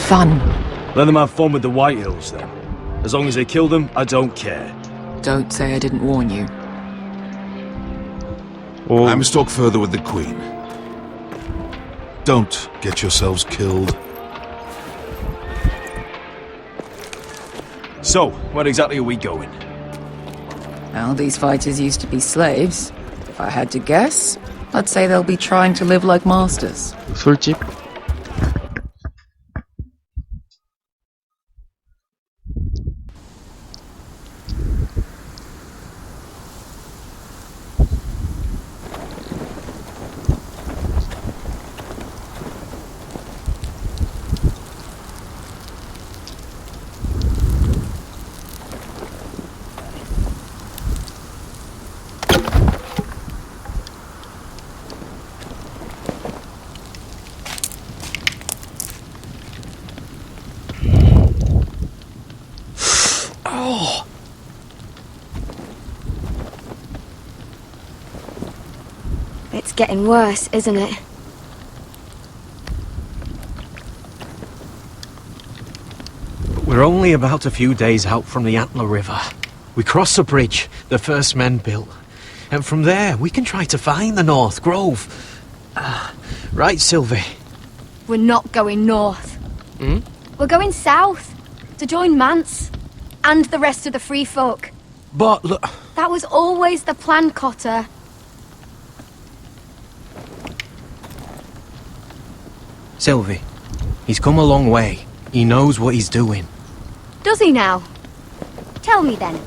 fun. Let them have fun with the White Hills, then. As long as they kill them, I don't care. Don't say I didn't warn you. I must talk further with the Queen. Don't get yourselves killed. So, where exactly are we going? Well, these fighters used to be slaves. If I had to guess, I'd say they'll be trying to live like masters. 술집? It's getting worse, isn't it? We're only about a few days out from the Antler River. We cross the bridge the first men built, and from there we can try to find the North Grove. Right, Sylvie? We're not going north. Hmm? We're going south to join Mance and the rest of the free folk. But look... That was always the plan, Cotter. Sylvie, he's come a long way. He knows what he's doing. Does he now? Tell me then.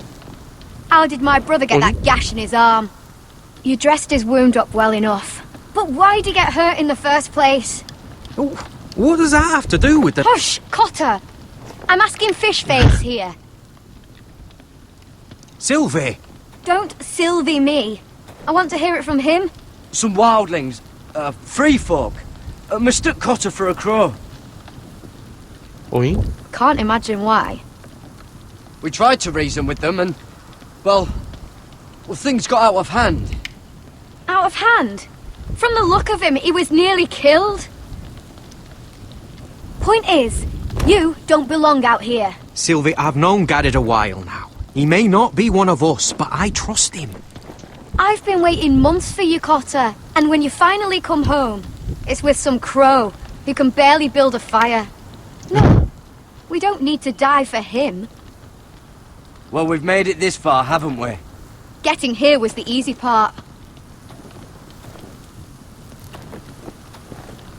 How did my brother get that gash in his arm? You dressed his wound up well enough. But why'd he get hurt in the first place? What does that have to do with the... Hush, Cotter! I'm asking Fishface here. Sylvie! Don't Sylvie me. I want to hear it from him. Some wildlings, free folk, mistook Cotter for a crow. 오잉? Can't imagine why. We tried to reason with them and, well, things got out of hand. Out of hand? From the look of him, he was nearly killed. Point is, you don't belong out here. Sylvie, I've known Garrett a while now. He may not be one of us, but I trust him. I've been waiting months for you, Cotter, and when you finally come home, it's with some crow who can barely build a fire. No, we don't need to die for him. Well, we've made it this far, haven't we? Getting here was the easy part.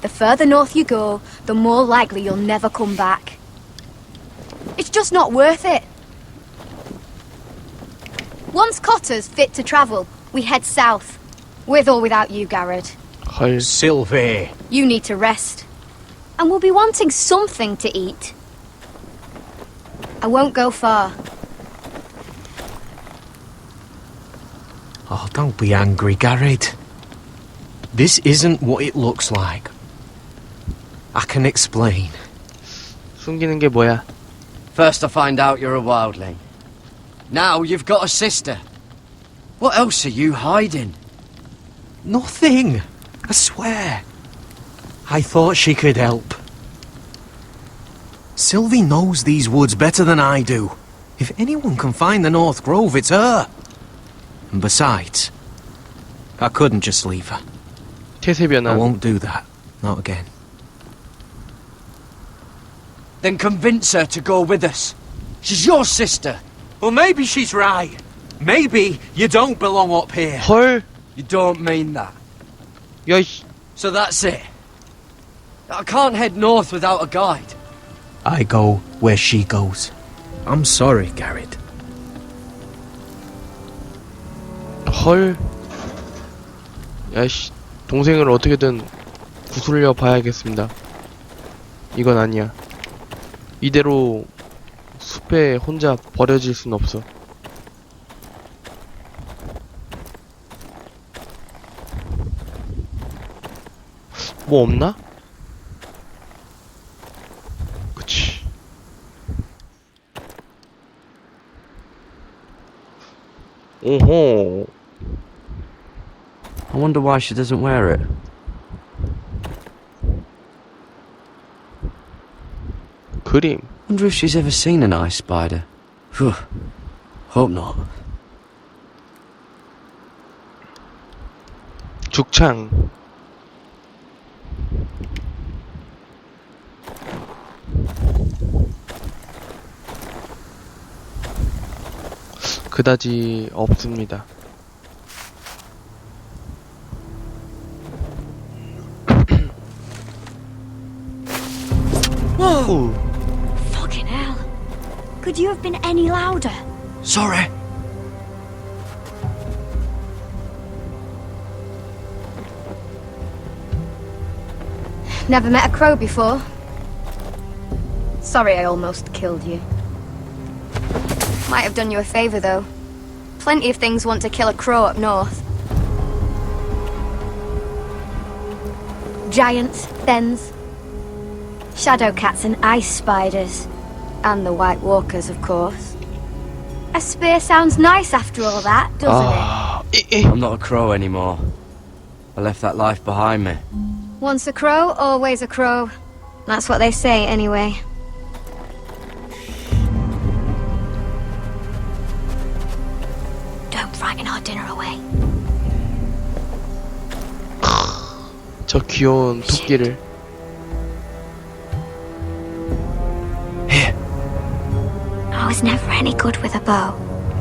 The further north you go, the more likely you'll never come back. It's just not worth it. Once Cotter's fit to travel, we head south. With or without you, Garrett. 헐. Sylvie! You need to rest. And we'll be wanting something to eat. I won't go far. Oh, don't be angry, Garrett. This isn't what it looks like. I can explain. 숨기는 게 뭐야? First I find out you're a wildling. Now you've got a sister. What else are you hiding? Nothing. I swear. I thought she could help. Sylvie knows these woods better than I do. If anyone can find the North Grove, it's her. And besides, I couldn't just leave her. 태세 I 변환. won't do that. Not again. Then convince her to go with us. She's your sister. Well, maybe she's right. Maybe you don't belong up here. 헐. You don't mean that. 야, 이 So that's it. I can't head north without a guide. I go where she goes. I'm sorry, Garrett. 헐. 야씨, 동생을 어떻게든 구슬려 봐야겠습니다. 이건 아니야. 이대로 숲에 혼자 버려질 순 없어. 뭐 없나? 그치. 오호. I wonder why she doesn't wear it. 그림. Wonder if she's ever seen an ice spider. Phew. Hope not. 죽창. 그다지 없습니다. Whoa! Fucking hell. Could you have been any louder? Sorry. Never met a crow before. Sorry I almost killed you. Might have done you a favour though. Plenty of things want to kill a crow up north. Giants, thens, shadow cats and ice spiders. And the white walkers, of course. A spear sounds nice after all that, doesn't I'm not a crow anymore. I left that life behind me. it? Once a crow, always a crow. That's what they say, anyway. Don't frighten our dinner away. 저 귀여운 토끼를. I was never any good with a bow.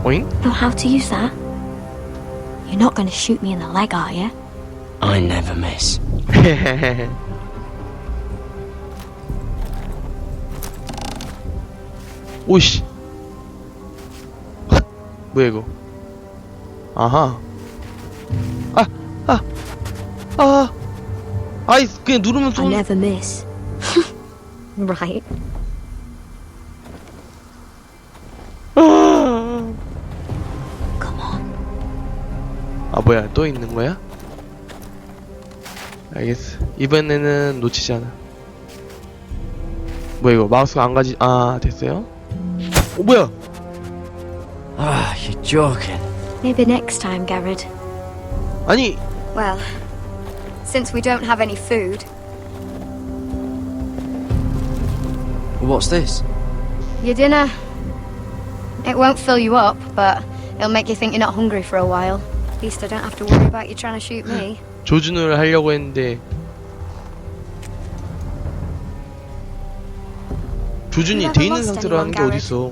오잉? Know how to use that? You're not going to shoot me in the leg, are you? I never miss. 오씨. 뭐야 이거? 아하. 아이 그냥 누르면 I 쏜. never miss. Right. Come on. 아 뭐야 또 있는 거야? 알겠어. 이번에는 놓치지 않아. 뭐야 이거 마우스가 안 가지. 아 됐어요? 뭐야? Ah, you're joking. Maybe next time, Garrett. 아니 Well, since we don't have any food, What's this? your dinner. It won't fill you up, but it'll make you think you're not hungry for a while. At least I don't have to worry about you trying to shoot me. 조준을 하려고 했는데 조준이 돼 있는 상태로 하는 게 어딨어?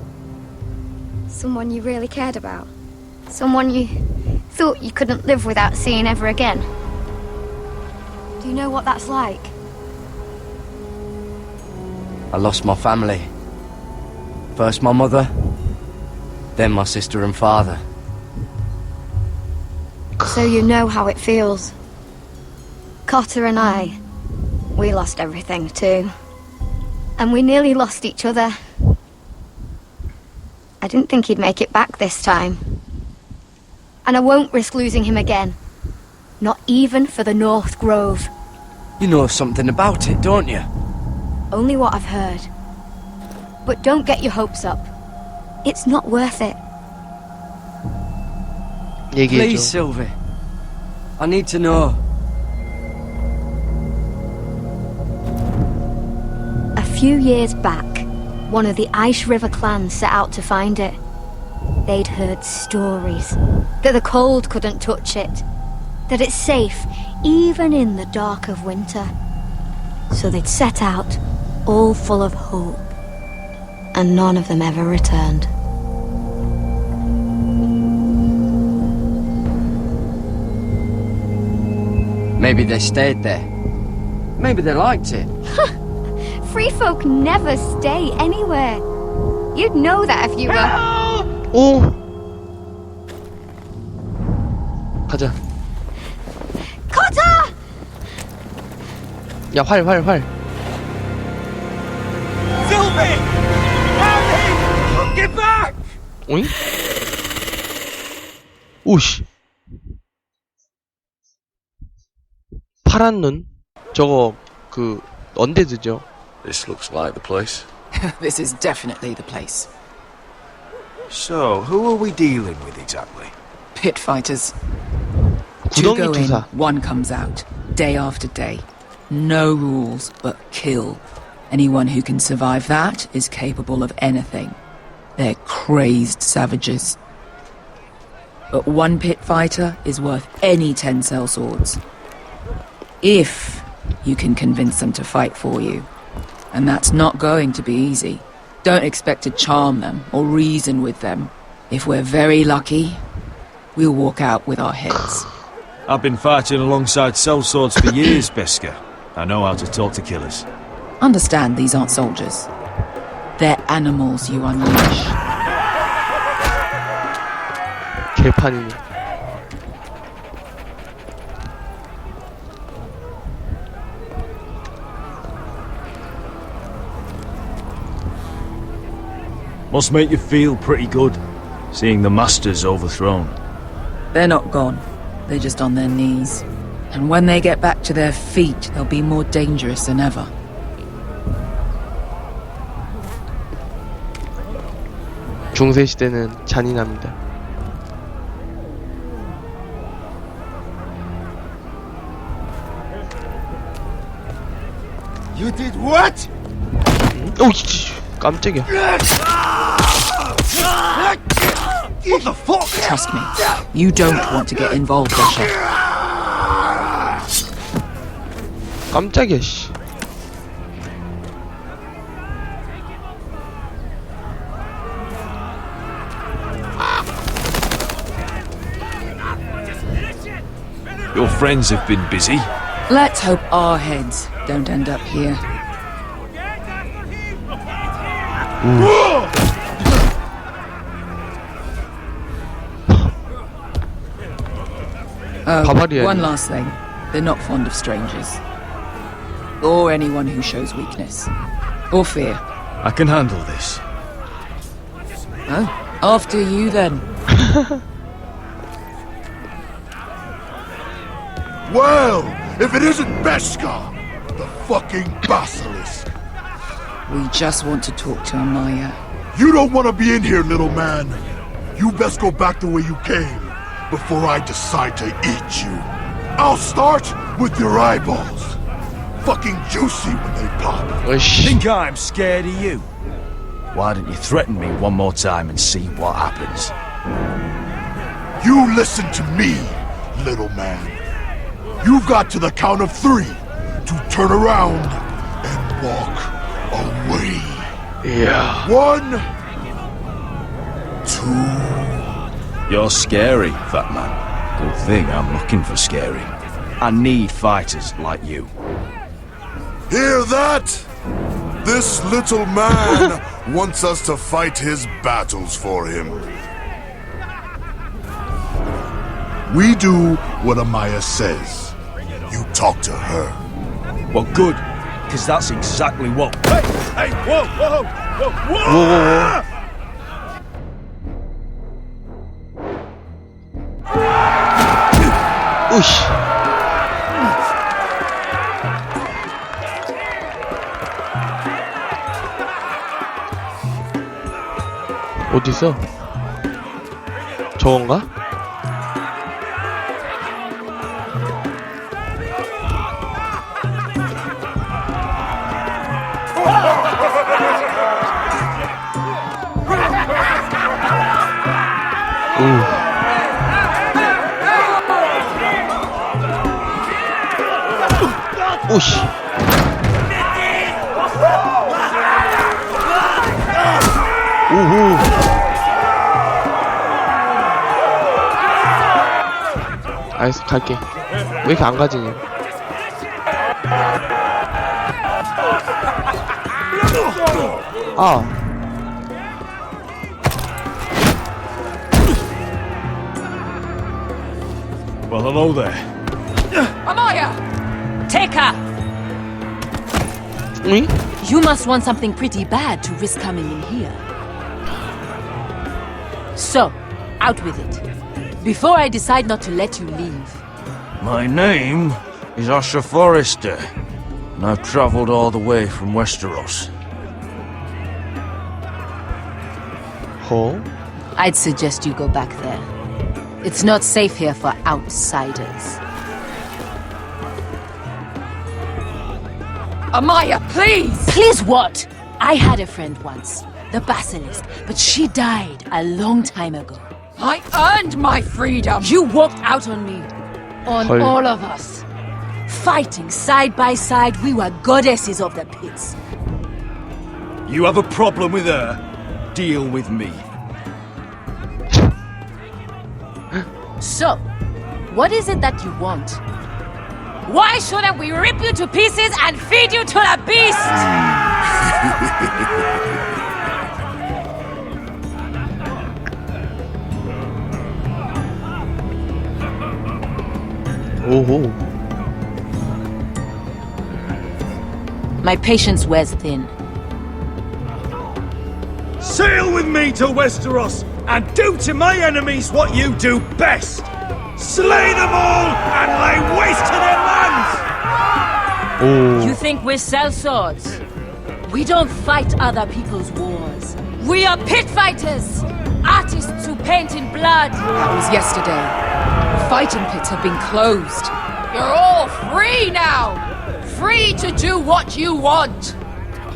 Someone you really cared about. Someone you thought you couldn't live without seeing ever again. Do you know what that's like? I lost my family. First my mother, then my sister and father. So you know how it feels. Cotter and I, we lost everything too. And we nearly lost each other. I didn't think he'd make it back this time. And I won't risk losing him again. Not even for the North Grove. You know something about it, don't you? Only what I've heard. But don't get your hopes up. It's not worth it. Please, 얘기해줘. Sylvie. I need to know. A few years back, one of the Ice River clans set out to find it. They'd heard stories that the cold couldn't touch it, that it's safe even in the dark of winter. So they'd set out, all full of hope, and none of them ever returned. Maybe they stayed there. Maybe they liked it. Free folk never stay anywhere. You'd know that if you were... 오. 가자. Cotter! 야 활. Sylvie! Harry! Get back! 오잉? 오씨. 파란 눈? 저거 그 언데드죠. This looks like the place. This is definitely the place. So, who are we dealing with exactly? Pit fighters. Two 구덩이 go in, 투사. one comes out, day after day. No rules, but kill. Anyone who can survive that is capable of anything. They're crazed savages. But one pit fighter is worth any 10 sellswords. If you can convince them to fight for you. And that's not going to be easy. Don't expect to charm them or reason with them. If we're very lucky, we'll walk out with our heads. I've been fighting alongside sellswords for years, Beska. I know how to talk to killers. Understand these aren't soldiers. They're animals you unleash. 개판이네. Must make you feel pretty good, seeing the masters overthrown. They're not gone. They're just on their knees. And when they get back to their feet, they'll be more dangerous than ever. 중세 시대는 잔인합니다. You did what? 오, 깜짝이야. What the fuck? Trust me, you don't want to get involved, Bishop. 깜짝이야, 씨. Your friends have been busy. Let's hope our heads don't end up here. Barbarian. One last thing. They're not fond of strangers. Or anyone who shows weakness. Or fear. I can handle this. Oh, after you then. Well, if it isn't Beska, the fucking basilisk. We just want to talk to Amaya. You don't want to be in here, little man. You best go back the way you came before I decide to eat you. I'll start with your eyeballs. Fucking juicy when they pop. 어이씨. Think I'm scared of you? Why don't you threaten me one more time and see what happens? You listen to me, little man. You've got to the count of 3 to turn around and walk away. 이야. 1, 2. You're scary, fat man. Good thing I'm looking for scary. I need fighters like you. Hear that? This little man wants us to fight his battles for him. We do what Amaya says. You talk to her. Well, good, because that's exactly what... Hey! Hey! Whoa! Whoa! Whoa! Whoa! 오씨. 어딨어? 저건가? 오씨. 오호. 알겠어, 갈게. 왜 이렇게 안 가지냐? 아. Well, hello there. Amaya! Take her! 응? You must want something pretty bad to risk coming in here. So, out with it. Before I decide not to let you leave. My name is Asher Forrester, and I've traveled all the way from Westeros. 호? I'd suggest you go back there. It's not safe here for outsiders. Amaya, please! Please what? I had a friend once, the Basilisk, but she died a long time ago. I earned my freedom! You walked out on me. On Hold. all of us. Fighting side by side, we were goddesses of the pits. You have a problem with her? Deal with me. So, what is it that you want? Why shouldn't we rip you to pieces and feed you to the beast? 오호. My patience wears thin. Sail with me to Westeros and do to my enemies what you do best. Slay them all and lay waste to their lands! 오. You think we sell swords? We don't fight other people's wars. We are pit fighters! Artists who paint in blood! That was yesterday. The fighting pits have been closed. You're all free now! Free to do what you want!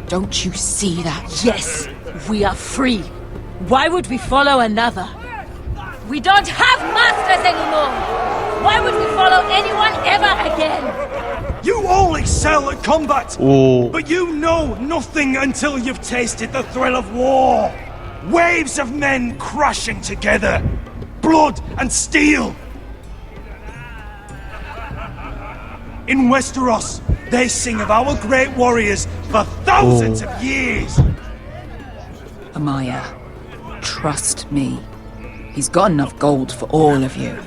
Don't you see that? Yes, we are free. Why would we follow another? We don't have masters anymore! Why would we follow anyone ever again? You all excel at combat, 오. but you know nothing until you've tasted the thrill of war. Waves of men crashing together, blood and steel. In Westeros, they sing of our great warriors for thousands of years. Amaya, trust me. He's got enough gold for all of you.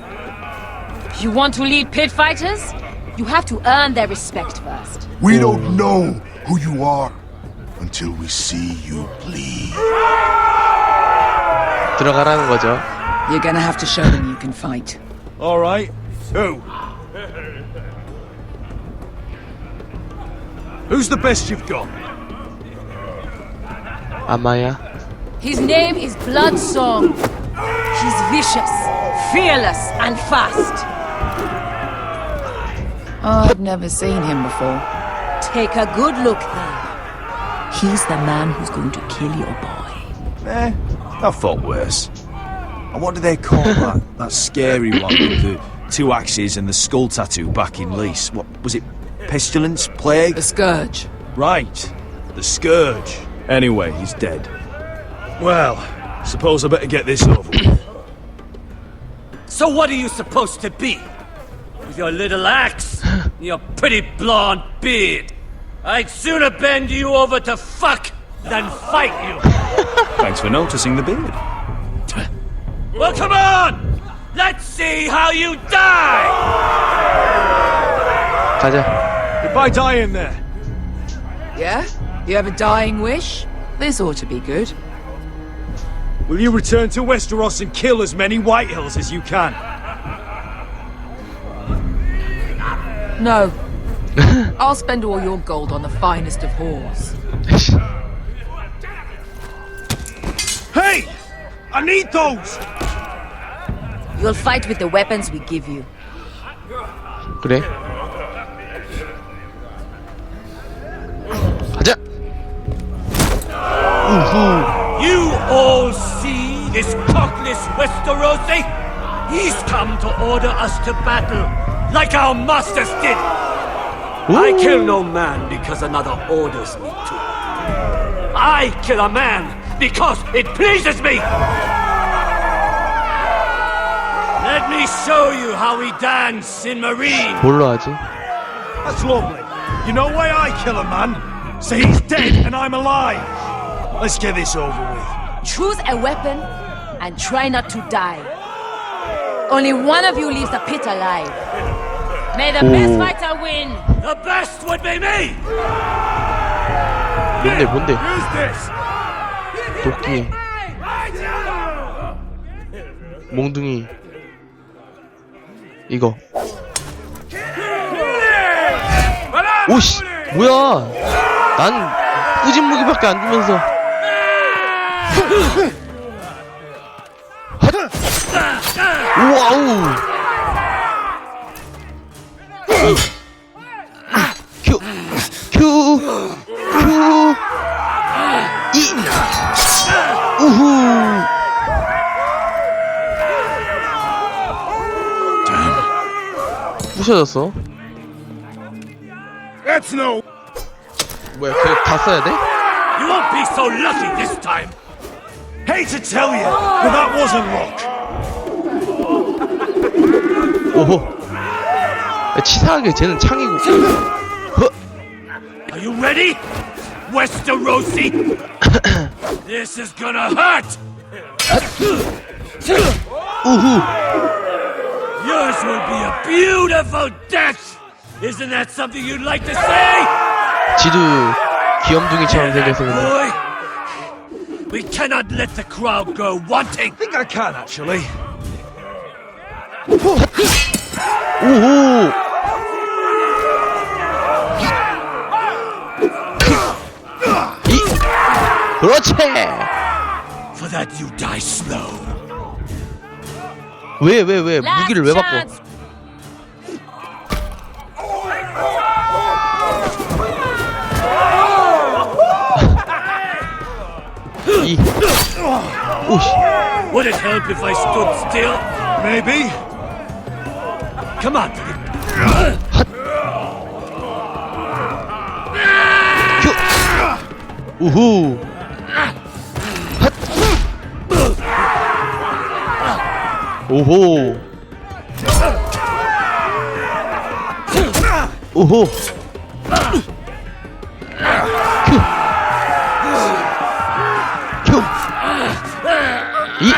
You want to lead pit fighters? You have to earn their respect first. We don't know who you are until we see you bleed. 들어가라는 거죠. You're gonna have to show them you can fight. All right, who? Who's the best you've got? 아마야. His name is Bloodsong. He's vicious, fearless, and fast. I've never seen him before. Take a good look then. He's the man who's going to kill your boy. I thought worse. And what do they call that scary one with the two axes and the skull tattoo back in Lease? What was it? Pestilence? Plague? The Scourge. Right. The Scourge. Anyway, he's dead. Well, suppose I better get this over with. So what are you supposed to be? With your little axe? Your pretty blonde beard? I'd sooner bend you over to fuck than fight you! Thanks for noticing the beard. Well, come on! Let's see how you die! 가자. Goodbye dying there. Yeah? You have a dying wish? This ought to be good. Will you return to Westeros and kill as many Whitehills as you can? No. I'll spend all your gold on the finest of whores. Hey! I need those! You'll fight with the weapons we give you. 그래. 가자. 우후. You all see this cockless Westerosi? He's come to order us to battle, like our masters did. I kill no man because another orders me to. I kill a man because it pleases me. Let me show you how we dance in Marine. 뭘로 하지? That's lovely. You know why I kill a man? So he's dead and I'm alive. Let's get this over with. Choose a weapon and try not to die. Only one of you leaves the pit alive. May the best fighter win. The best would be me. 뭔데? Who's this? 도끼. 몽둥이. 이거. 오씨, 뭐야? 난 꾸진 무기밖에 안 주면서. 와우. 큐. 큐. 우후. 부셔졌어. That's no. 뭐야, 그거 다 써야 돼? You won't be so lucky this time. Hate to tell you, but that wasn't luck. 오호. 야, 치사하게 쟤는 창이고. Are you ready? Westerosi? This is gonna hurt! 우후. Yours will be a beautiful death! Isn't that something you'd like to say? 지도 귀염둥이처럼 생겨서 근데. Boy, we cannot let the crowd go wanting. I think I can, actually. 오호. 그렇지. For that you die slow. 왜 무기를 왜 바꿔? 이. 오씨. Would it help if I stood still? Maybe. Come on. 우후. 핫. 오호. 오호. 큐. 이.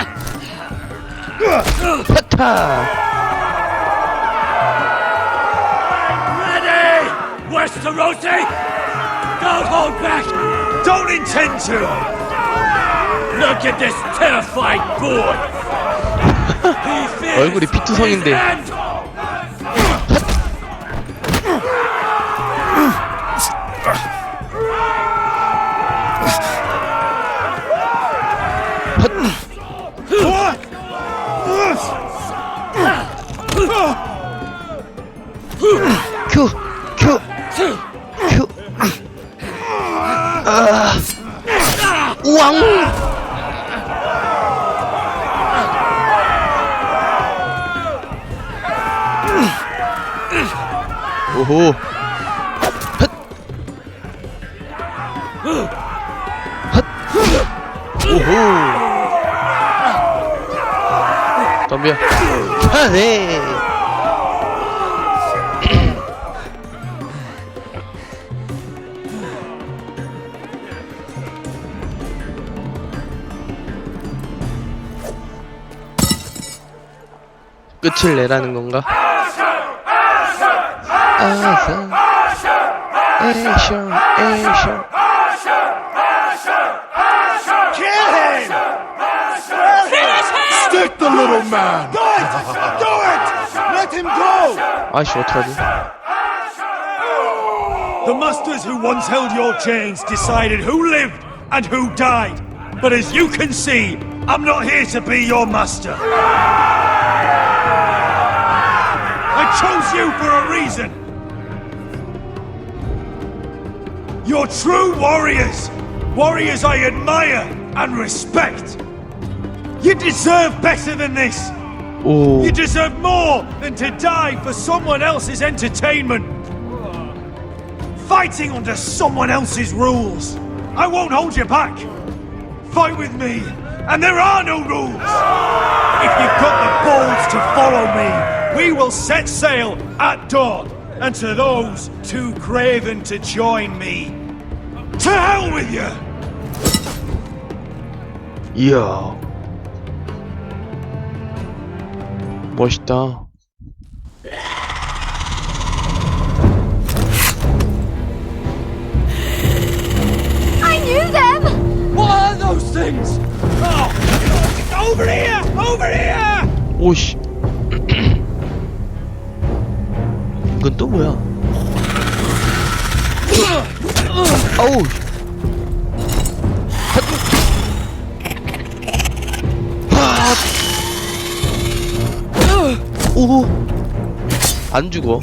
파타. Ready! Westerosi! Don't hold back! Don't intend to. Look at this terrified boy! He fears 얼굴이 피투성인데. his end. 큐. 큐. 큐. 아. 우왕. 오호. 핫. 핫. 오호. 덤벼. 아, 네. 끝을 내라는 건가? 아사. 액션, 액션. Kill him! Stick the little man! Do it! Do it! Let him go! 아이씨, 어떡하지? The masters who once held your chains decided who lived and who died. But as you can see, I'm not here to be your master. I chose you for a reason. You're true warriors. Warriors I admire and respect. You deserve better than this. 오. You deserve more than to die for someone else's entertainment. Fighting under someone else's rules. I won't hold you back. Fight with me, and there are no rules. If you've got the balls to follow me, we will set sail at dawn. And to those too craven to join me, to hell with you! 이야. 멋있다. I knew them! What are those things? Oh! Over here! Over here! 오씨. 이건 또 뭐야? 아우. 오. 안 죽어.